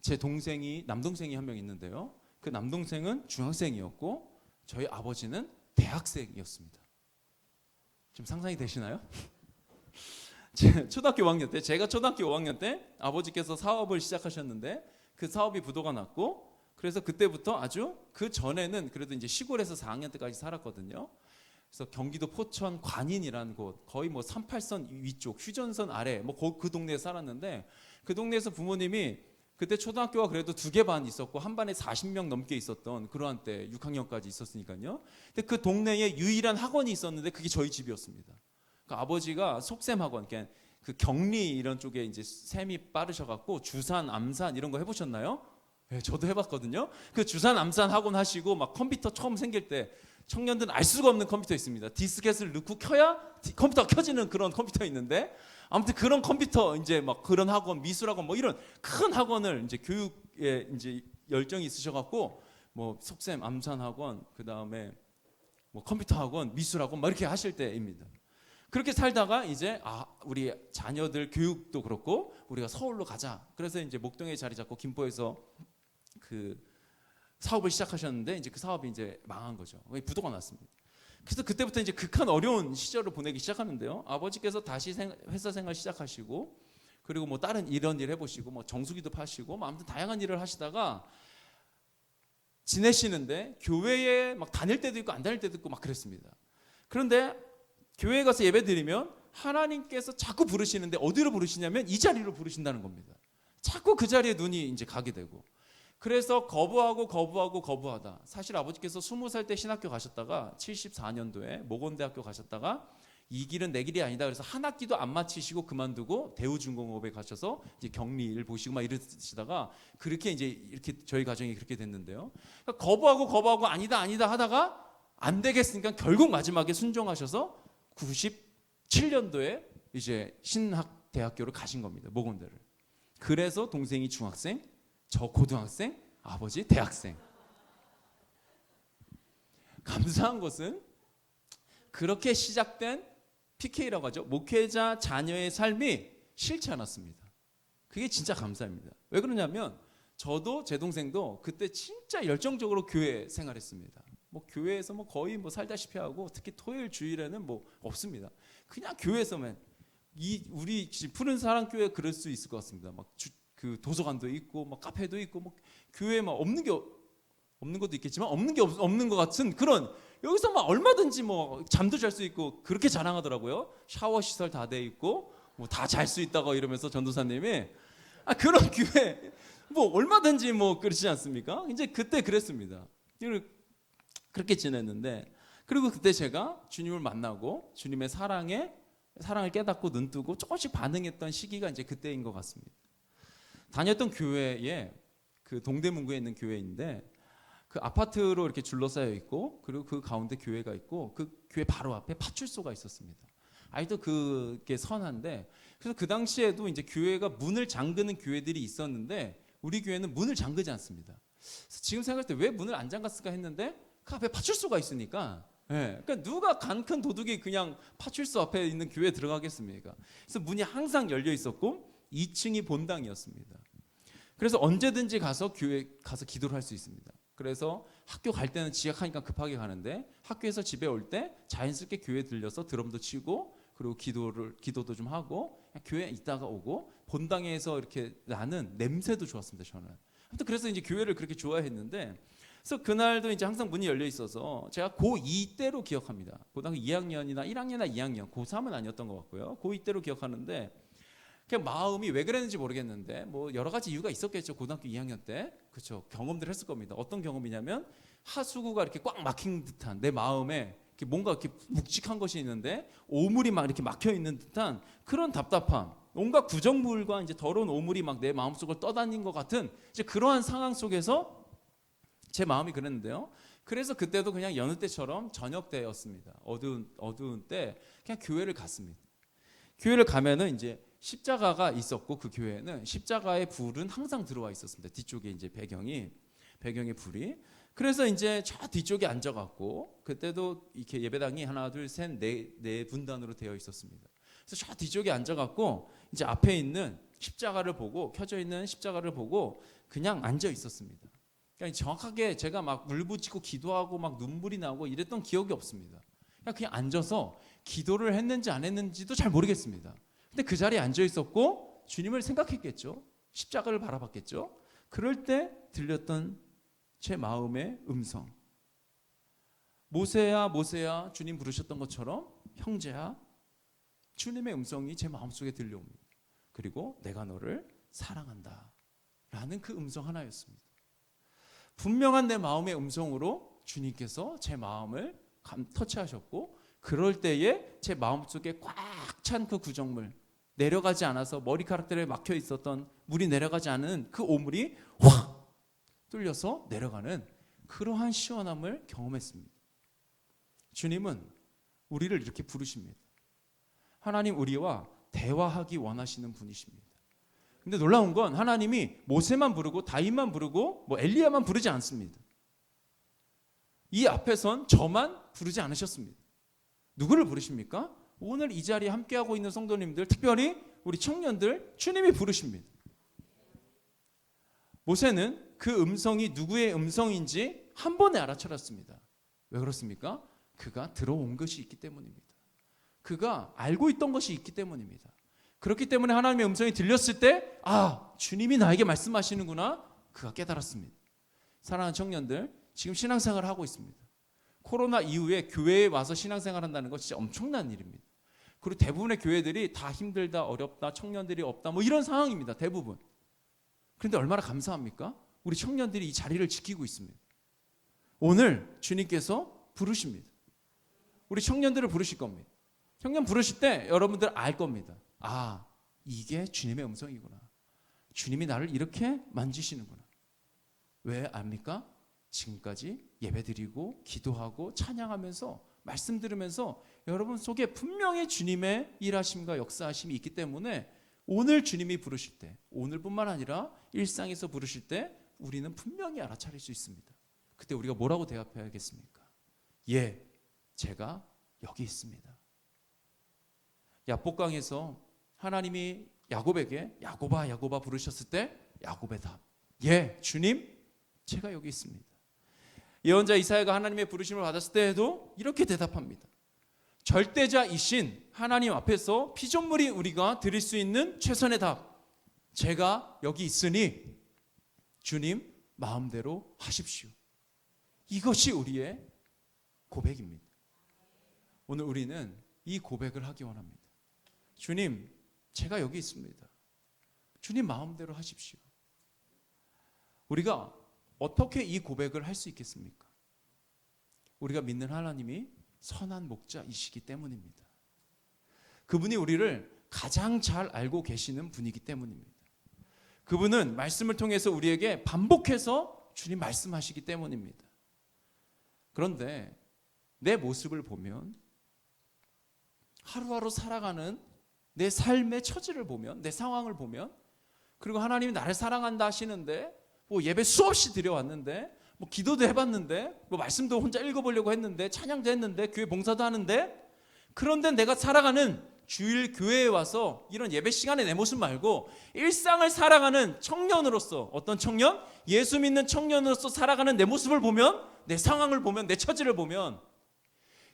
제 동생이 남동생이 한 명 있는데요. 그 남동생은 중학생이었고 저희 아버지는 대학생이었습니다. 좀 상상이 되시나요? 초등학교 5학년 때 제가 초등학교 5학년 때 아버지께서 사업을 시작하셨는데 그 사업이 부도가 났고 그래서 그때부터 아주 그 전에는 그래도 이제 시골에서 4학년 때까지 살았거든요. 그래서 경기도 포천 관인이라는 곳 거의 뭐 38선 위쪽 휴전선 아래 뭐 그 동네에 살았는데 그 동네에서 부모님이 그때 초등학교가 그래도 2개 반 있었고 한 반에 40명 넘게 있었던 그러한 때 6학년까지 있었으니까요. 근데 그 동네에 유일한 학원이 있었는데 그게 저희 집이었습니다. 그 아버지가 속셈 학원, 그러니까 그 경리 이런 쪽에 이제 셈이 빠르셔갖고 주산, 암산 이런 거 해보셨나요? 네, 저도 해봤거든요. 그 주산, 암산 학원 하시고 막 컴퓨터 처음 생길 때 청년들은 알 수가 없는 컴퓨터 있습니다. 디스켓을 넣고 켜야 컴퓨터가 켜지는 그런 컴퓨터 있는데 아무튼 그런 컴퓨터 이제 막 그런 학원, 미술학원 뭐 이런 큰 학원을 이제 교육에 이제 열정이 있으셔갖고 뭐 속셈, 암산 학원, 그 다음에 뭐 컴퓨터 학원, 미술 학원 막 이렇게 하실 때입니다. 그렇게 살다가 이제 우리 자녀들 교육도 그렇고 우리가 서울로 가자. 그래서 이제 목동에 자리 잡고 김포에서 그 사업을 시작하셨는데 이제 그 사업이 이제 망한 거죠. 부도가 났습니다. 그래서 그때부터 이제 극한 어려운 시절을 보내기 시작하는데요. 아버지께서 다시 회사 생활 시작하시고 그리고 뭐 다른 이런 일 해보시고 뭐 정수기도 파시고 뭐 아무튼 다양한 일을 하시다가 지내시는데 교회에 막 다닐 때도 있고 안 다닐 때도 있고 막 그랬습니다. 그런데 교회에 가서 예배 드리면 하나님께서 자꾸 부르시는데 어디로 부르시냐면 이 자리로 부르신다는 겁니다. 자꾸 그 자리에 눈이 이제 가게 되고 그래서 거부하다. 사실 아버지께서 20살 때 신학교 가셨다가 74년도에 모건대학교 가셨다가 이 길은 내 길이 아니다. 그래서 한 학기도 안 마치시고 그만두고 대우중공업에 가셔서 이제 격리를 보시고 막 이러시다가 그렇게 이제 이렇게 저희 가정이 그렇게 됐는데요. 그러니까 거부하고 아니다 하다가 안 되겠으니까 결국 마지막에 순종하셔서 97년도에 이제 신학대학교를 가신 겁니다. 모건대를. 그래서 동생이 중학생, 저 고등학생, 아버지 대학생. 감사한 것은 그렇게 시작된 PK라고 하죠. 목회자 자녀의 삶이 싫지 않았습니다. 그게 진짜 감사합니다. 왜 그러냐면 저도 제 동생도 그때 진짜 열정적으로 교회 생활했습니다. 뭐 교회에서 뭐 거의 뭐 살다시피 하고 특히 토요일 주일에는 뭐 없습니다. 그냥 교회에서만 우리 푸른 사랑 교회 그럴 수 있을 것 같습니다. 막 그 도서관도 있고 막 카페도 있고 뭐 교회에 막 없는 것도 있겠지만 없는 것 같은 그런 여기서 막 얼마든지 뭐 잠도 잘 수 있고 그렇게 자랑하더라고요. 샤워 시설 다 돼 있고 뭐 다 잘 수 있다고 이러면서 전도사님이 그런 교회 뭐 얼마든지 뭐 그렇지 않습니까? 이제 그때 그랬습니다. 그렇게 지냈는데 그리고 그때 제가 주님을 만나고 주님의 사랑을 깨닫고 눈 뜨고 조금씩 반응했던 시기가 이제 그때인 것 같습니다. 다녔던 교회에 그 동대문구에 있는 교회인데 그 아파트로 이렇게 둘러싸여 있고 그리고 그 가운데 교회가 있고 그 교회 바로 앞에 파출소가 있었습니다. 아직도 그게 선한데 그래서 그 당시에도 이제 교회가 문을 잠그는 교회들이 있었는데 우리 교회는 문을 잠그지 않습니다. 그래서 지금 생각할 때 왜 문을 안 잠갔을까 했는데 그 앞에 파출소가 있으니까 그러니까 누가 간 큰 도둑이 그냥 파출소 앞에 있는 교회에 들어가겠습니까? 그래서 문이 항상 열려 있었고 2층이 본당이었습니다. 그래서 언제든지 교회 가서 기도를 할 수 있습니다. 그래서 학교 갈 때는 지각하니까 급하게 가는데 학교에서 집에 올 때 자연스럽게 교회 들려서 드럼도 치고 그리고 기도도 좀 하고 교회에 있다가 오고 본당에서 이렇게 나는 냄새도 좋았습니다. 저는. 아무튼 그래서 이제 교회를 그렇게 좋아했는데 그래서 그날도 이제 항상 문이 열려 있어서 제가 고2 때로 기억합니다. 고등학교 2학년이나 1학년이나 2학년, 고3은 아니었던 것 같고요. 고2 때로 기억하는데 그냥 마음이 왜 그랬는지 모르겠는데 뭐 여러 가지 이유가 있었겠죠. 고등학교 2학년 때 그렇죠. 경험들 했을 겁니다. 어떤 경험이냐면 하수구가 이렇게 꽉 막힌 듯한 내 마음에 이렇게 뭔가 이렇게 묵직한 것이 있는데 오물이 막 이렇게 막혀 있는 듯한 그런 답답함, 온갖 구정물과 이제 더러운 오물이 막 내 마음속을 떠다닌 것 같은 이제 그러한 상황 속에서 제 마음이 그랬는데요. 그래서 그때도 그냥 여느 때처럼 저녁 때였습니다. 어두운 때 그냥 교회를 갔습니다. 교회를 가면은 이제 십자가가 있었고 그 교회에는 십자가의 불은 항상 들어와 있었습니다. 뒤쪽에 이제 배경의 불이. 그래서 이제 저 뒤쪽에 앉아갖고 그때도 이렇게 예배당이 하나 둘 셋 네 분단으로 되어 있었습니다. 그래서 저 뒤쪽에 앉아갖고 이제 앞에 있는 십자가를 보고 켜져 있는 십자가를 보고 그냥 앉아 있었습니다. 그러니까 정확하게 제가 막 울부짖고 기도하고 막 눈물이 나고 이랬던 기억이 없습니다. 그냥 앉아서 기도를 했는지 안 했는지도 잘 모르겠습니다. 근데 그 자리에 앉아 있었고 주님을 생각했겠죠. 십자가를 바라봤겠죠. 그럴 때 들렸던 제 마음의 음성. 모세야 모세야 주님 부르셨던 것처럼 형제야 주님의 음성이 제 마음속에 들려옵니다. 그리고 내가 너를 사랑한다 라는 그 음성 하나였습니다. 분명한 내 마음의 음성으로 주님께서 제 마음을 터치하셨고 그럴 때에 제 마음속에 꽉 찬 그 구정물 내려가지 않아서 머리카락들에 막혀 있었던 물이 내려가지 않은 그 오물이 확 뚫려서 내려가는 그러한 시원함을 경험했습니다. 주님은 우리를 이렇게 부르십니다. 하나님 우리와 대화하기 원하시는 분이십니다. 근데 놀라운 건 하나님이 모세만 부르고 다윗만 부르고 뭐 엘리야만 부르지 않습니다. 이 앞에선 저만 부르지 않으셨습니다. 누구를 부르십니까? 오늘 이 자리에 함께하고 있는 성도님들, 특별히 우리 청년들 주님이 부르십니다. 모세는 그 음성이 누구의 음성인지 한 번에 알아차렸습니다. 왜 그렇습니까? 그가 들어온 것이 있기 때문입니다. 그가 알고 있던 것이 있기 때문입니다. 그렇기 때문에 하나님의 음성이 들렸을 때 주님이 나에게 말씀하시는구나, 그가 깨달았습니다. 사랑하는 청년들, 지금 신앙생활을 하고 있습니다. 코로나 이후에 교회에 와서 신앙생활 한다는 거 진짜 엄청난 일입니다. 그리고 대부분의 교회들이 다 힘들다, 어렵다, 청년들이 없다, 뭐 이런 상황입니다. 대부분. 그런데 얼마나 감사합니까? 우리 청년들이 이 자리를 지키고 있습니다. 오늘 주님께서 부르십니다. 우리 청년들을 부르실 겁니다. 청년 부르실 때 여러분들 알 겁니다. 이게 주님의 음성이구나. 주님이 나를 이렇게 만지시는구나. 왜 압니까? 지금까지 예배드리고 기도하고 찬양하면서 말씀 들으면서 여러분 속에 분명히 주님의 일하심과 역사하심이 있기 때문에 오늘 주님이 부르실 때, 오늘뿐만 아니라 일상에서 부르실 때 우리는 분명히 알아차릴 수 있습니다. 그때 우리가 뭐라고 대답해야겠습니까? 예, 제가 여기 있습니다. 야복강에서 하나님이 야곱에게 야곱아 야곱아 부르셨을 때 야곱의 답, 예, 주님, 제가 여기 있습니다. 예언자 이사야가 하나님의 부르심을 받았을 때에도 이렇게 대답합니다. 절대자이신 하나님 앞에서 피조물이 우리가 드릴 수 있는 최선의 답, 제가 여기 있으니 주님 마음대로 하십시오. 이것이 우리의 고백입니다. 오늘 우리는 이 고백을 하기 원합니다. 주님, 제가 여기 있습니다. 주님 마음대로 하십시오. 우리가 어떻게 이 고백을 할 수 있겠습니까? 우리가 믿는 하나님이 선한 목자이시기 때문입니다. 그분이 우리를 가장 잘 알고 계시는 분이기 때문입니다. 그분은 말씀을 통해서 우리에게 반복해서 주님 말씀하시기 때문입니다. 그런데 내 모습을 보면, 하루하루 살아가는 내 삶의 처지를 보면, 내 상황을 보면, 그리고 하나님이 나를 사랑한다 하시는데 뭐 예배 수없이 드려왔는데, 뭐 기도도 해봤는데, 뭐 말씀도 혼자 읽어보려고 했는데, 찬양도 했는데, 교회 봉사도 하는데, 그런데 내가 살아가는 주일 교회에 와서 이런 예배 시간에 내 모습 말고 일상을 살아가는 청년으로서, 어떤 청년? 예수 믿는 청년으로서 살아가는 내 모습을 보면, 내 상황을 보면, 내 처지를 보면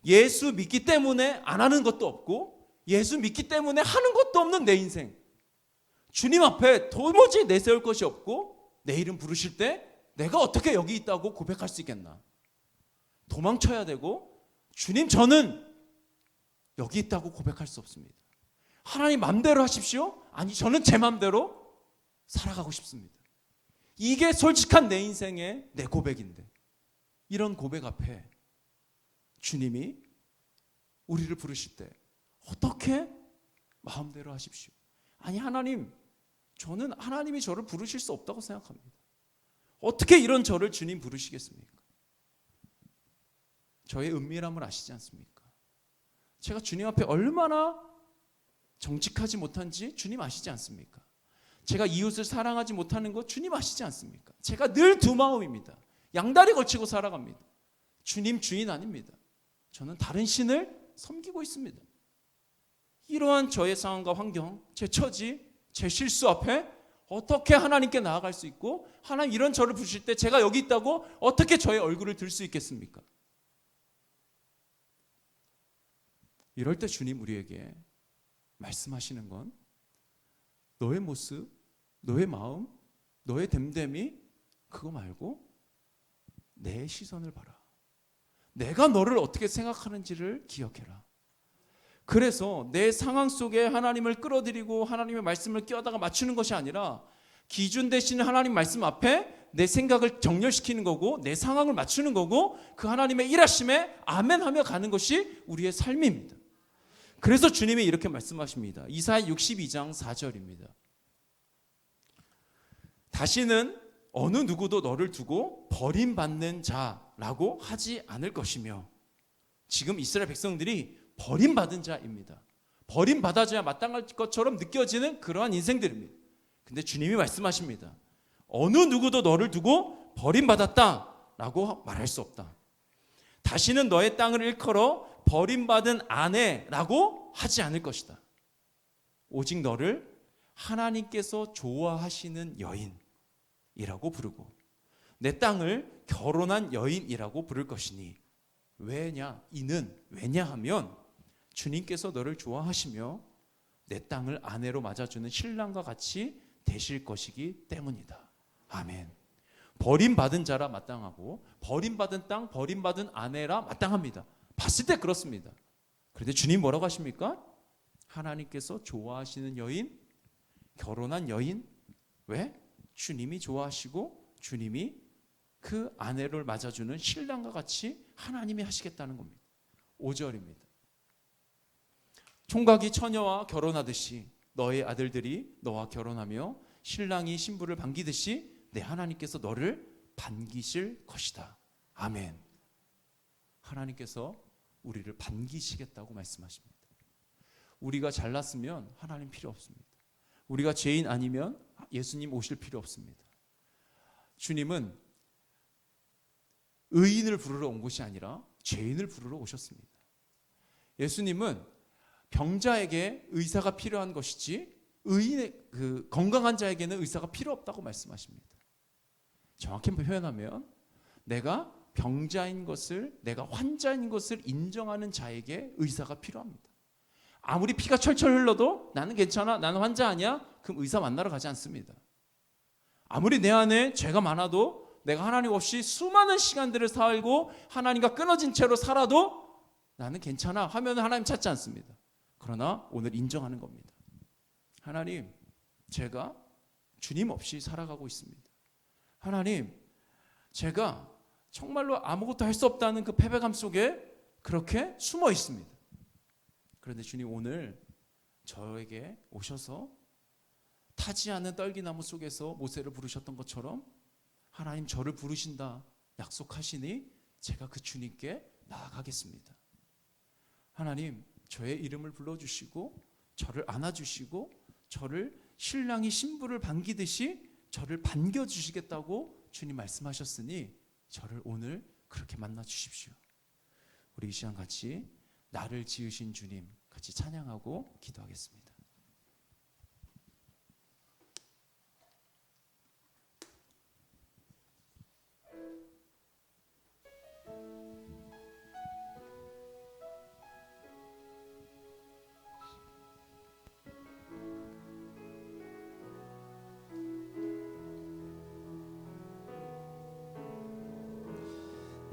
예수 믿기 때문에 안 하는 것도 없고 예수 믿기 때문에 하는 것도 없는 내 인생, 주님 앞에 도무지 내세울 것이 없고 내 이름 부르실 때 내가 어떻게 여기 있다고 고백할 수 있겠나? 도망쳐야 되고, 주님 저는 여기 있다고 고백할 수 없습니다. 하나님 맘대로 하십시오? 아니, 저는 제 맘대로 살아가고 싶습니다. 이게 솔직한 내 인생의 내 고백인데, 이런 고백 앞에 주님이 우리를 부르실 때 어떻게 마음대로 하십시오? 아니, 하나님, 저는 하나님이 저를 부르실 수 없다고 생각합니다. 어떻게 이런 저를 주님 부르시겠습니까? 저의 은밀함을 아시지 않습니까? 제가 주님 앞에 얼마나 정직하지 못한지 주님 아시지 않습니까? 제가 이웃을 사랑하지 못하는 것 주님 아시지 않습니까? 제가 늘 두 마음입니다. 양다리 걸치고 살아갑니다. 주님 주인 아닙니다. 저는 다른 신을 섬기고 있습니다. 이러한 저의 상황과 환경, 제 처지, 제 실수 앞에 어떻게 하나님께 나아갈 수 있고, 하나님 이런 저를 부르실 때 제가 여기 있다고 어떻게 저의 얼굴을 들 수 있겠습니까? 이럴 때 주님 우리에게 말씀하시는 건 너의 모습, 너의 마음, 너의 됨됨이 그거 말고 내 시선을 봐라. 내가 너를 어떻게 생각하는지를 기억해라. 그래서 내 상황 속에 하나님을 끌어들이고 하나님의 말씀을 끼워다가 맞추는 것이 아니라 기준 되시는 하나님 말씀 앞에 내 생각을 정렬시키는 거고 내 상황을 맞추는 거고 그 하나님의 일하심에 아멘하며 가는 것이 우리의 삶입니다. 그래서 주님이 이렇게 말씀하십니다. 이사야 62장 4절입니다. 다시는 어느 누구도 너를 두고 버림받는 자라고 하지 않을 것이며, 지금 이스라엘 백성들이 버림받은 자입니다. 버림받아줘야 마땅할 것처럼 느껴지는 그러한 인생들입니다. 근데 주님이 말씀하십니다. 어느 누구도 너를 두고 버림받았다라고 말할 수 없다. 다시는 너의 땅을 일컬어 버림받은 아내라고 하지 않을 것이다. 오직 너를 하나님께서 좋아하시는 여인이라고 부르고 내 땅을 결혼한 여인이라고 부를 것이니 왜냐하면 주님께서 너를 좋아하시며 내 땅을 아내로 맞아주는 신랑과 같이 되실 것이기 때문이다. 아멘. 버림받은 자라 마땅하고 버림받은 땅, 버림받은 아내라 마땅합니다. 봤을 때 그렇습니다. 그런데 주님 뭐라고 하십니까? 하나님께서 좋아하시는 여인, 결혼한 여인. 왜? 주님이 좋아하시고 주님이 그 아내를 맞아주는 신랑과 같이 하나님이 하시겠다는 겁니다. 5절입니다. 총각이 처녀와 결혼하듯이 너의 아들들이 너와 결혼하며 신랑이 신부를 반기듯이 내 하나님께서 너를 반기실 것이다. 아멘. 하나님께서 우리를 반기시겠다고 말씀하십니다. 우리가 잘났으면 하나님 필요 없습니다. 우리가 죄인 아니면 예수님 오실 필요 없습니다. 주님은 의인을 부르러 온 것이 아니라 죄인을 부르러 오셨습니다. 예수님은 병자에게 의사가 필요한 것이지 의인의 건강한 자에게는 의사가 필요 없다고 말씀하십니다. 정확히 표현하면 내가 병자인 것을, 내가 환자인 것을 인정하는 자에게 의사가 필요합니다. 아무리 피가 철철 흘러도 나는 괜찮아, 나는 환자 아니야, 그럼 의사 만나러 가지 않습니다. 아무리 내 안에 죄가 많아도 내가 하나님 없이 수많은 시간들을 살고 하나님과 끊어진 채로 살아도 나는 괜찮아 하면 하나님 찾지 않습니다. 그러나 오늘 인정하는 겁니다. 하나님, 제가 주님 없이 살아가고 있습니다. 하나님, 제가 정말로 아무것도 할 수 없다는 그 패배감 속에 그렇게 숨어 있습니다. 그런데 주님 오늘 저에게 오셔서 타지 않은 떨기나무 속에서 모세를 부르셨던 것처럼 하나님 저를 부르신다 약속하시니 제가 그 주님께 나아가겠습니다. 하나님, 저의 이름을 불러주시고 저를 안아주시고 저를 신랑이 신부를 반기듯이 저를 반겨주시겠다고 주님 말씀하셨으니 저를 오늘 그렇게 만나 주십시오. 우리 이 시간 같이 나를 지으신 주님 같이 찬양하고 기도하겠습니다.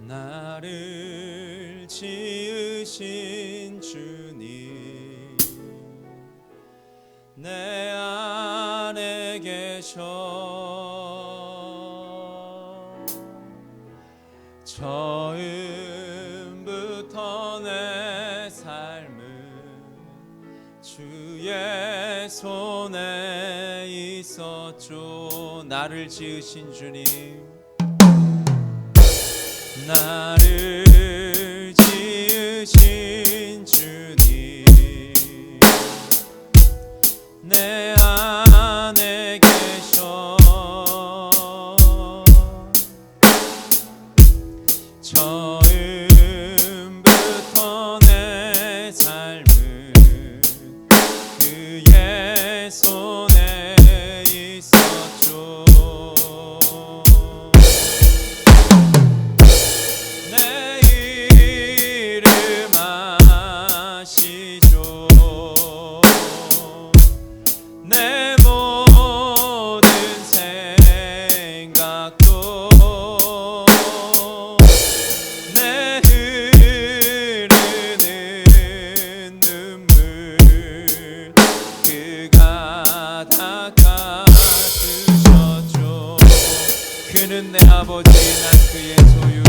나를 지으신 주님 내 안에 계셔 처음부터 내 삶은 주의 손에 있었죠. 나를 지으신 주님 나를 지으신 주님 내 안에 계셔 처음부터 내 삶은 그의 손에 있었죠. 그는 내 아버지 난 그의 소유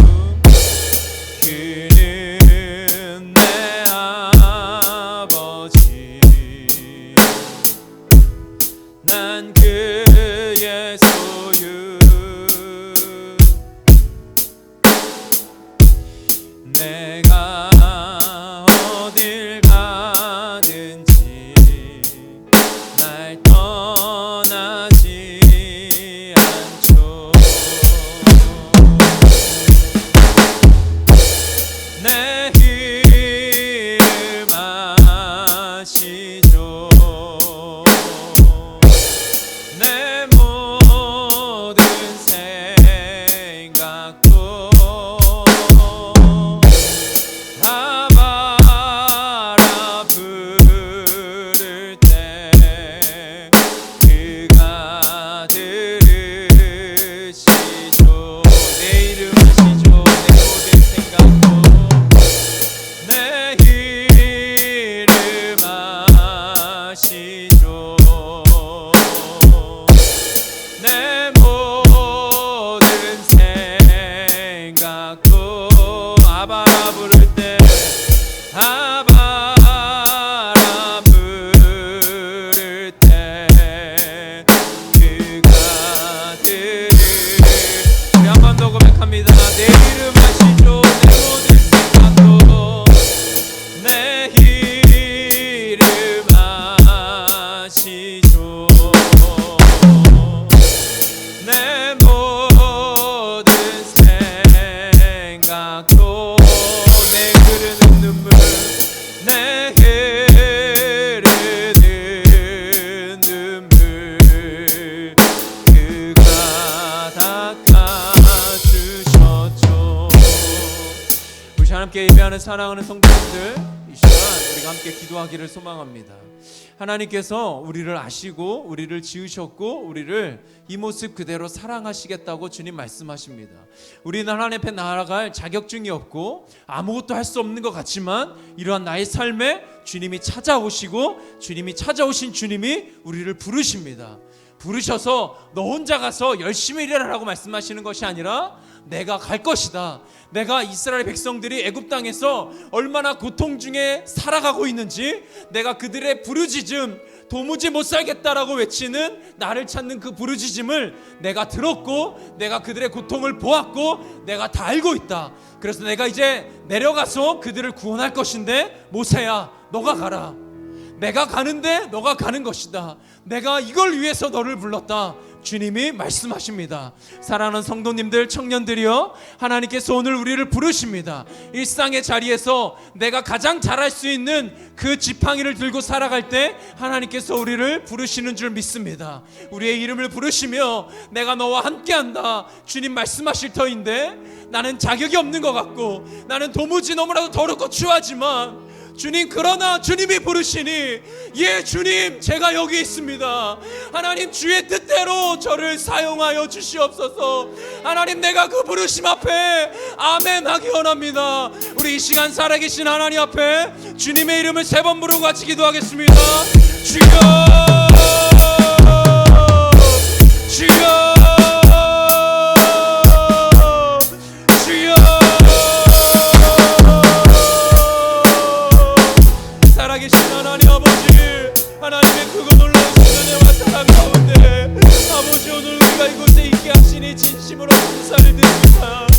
그는 내 아버지 난 그의 소유 내가 어딜 가든지 날 떠나지 않죠. 예배하는 사랑하는 성도님들, 이 시간 우리가 함께 기도하기를 소망합니다. 하나님께서 우리를 아시고 우리를 지으셨고 우리를 이 모습 그대로 사랑하시겠다고 주님 말씀하십니다. 우리는 하나님 앞에 나아갈 자격증이 없고 아무것도 할 수 없는 것 같지만 이러한 나의 삶에 주님이 찾아오시고 주님이 찾아오신 주님이 우리를 부르십니다. 부르셔서 너 혼자 가서 열심히 일해라라고 말씀하시는 것이 아니라 내가 갈 것이다. 내가 이스라엘 백성들이 애굽 땅에서 얼마나 고통 중에 살아가고 있는지, 내가 그들의 부르짖음, 도무지 못 살겠다라고 외치는 나를 찾는 그 부르짖음을 내가 들었고, 내가 그들의 고통을 보았고, 내가 다 알고 있다. 그래서 내가 이제 내려가서 그들을 구원할 것인데, 모세야 너가 가라. 내가 가는데 너가 가는 것이다. 내가 이걸 위해서 너를 불렀다. 주님이 말씀하십니다. 사랑하는 성도님들, 청년들이여, 하나님께서 오늘 우리를 부르십니다. 일상의 자리에서 내가 가장 잘할 수 있는 그 지팡이를 들고 살아갈 때 하나님께서 우리를 부르시는 줄 믿습니다. 우리의 이름을 부르시며 내가 너와 함께한다, 주님 말씀하실 터인데 나는 자격이 없는 것 같고 나는 도무지 너무나도 더럽고 추하지만 주님, 그러나 주님이 부르시니 예 주님 제가 여기 있습니다. 하나님 주의 뜻대로 저를 사용하여 주시옵소서. 하나님 내가 그 부르심 앞에 아멘 하기 원합니다. 우리 이 시간 살아계신 하나님 앞에 주님의 이름을 3번 부르고 같이 기도하겠습니다. 주여 주여 주여. 살아계신 하나님 아버지, 하나님의 크고 놀라우신 은혜와 사랑 가운데 아버지 오늘 우리가 이곳에 있게 하시니 진심으로 감사를 드립니다.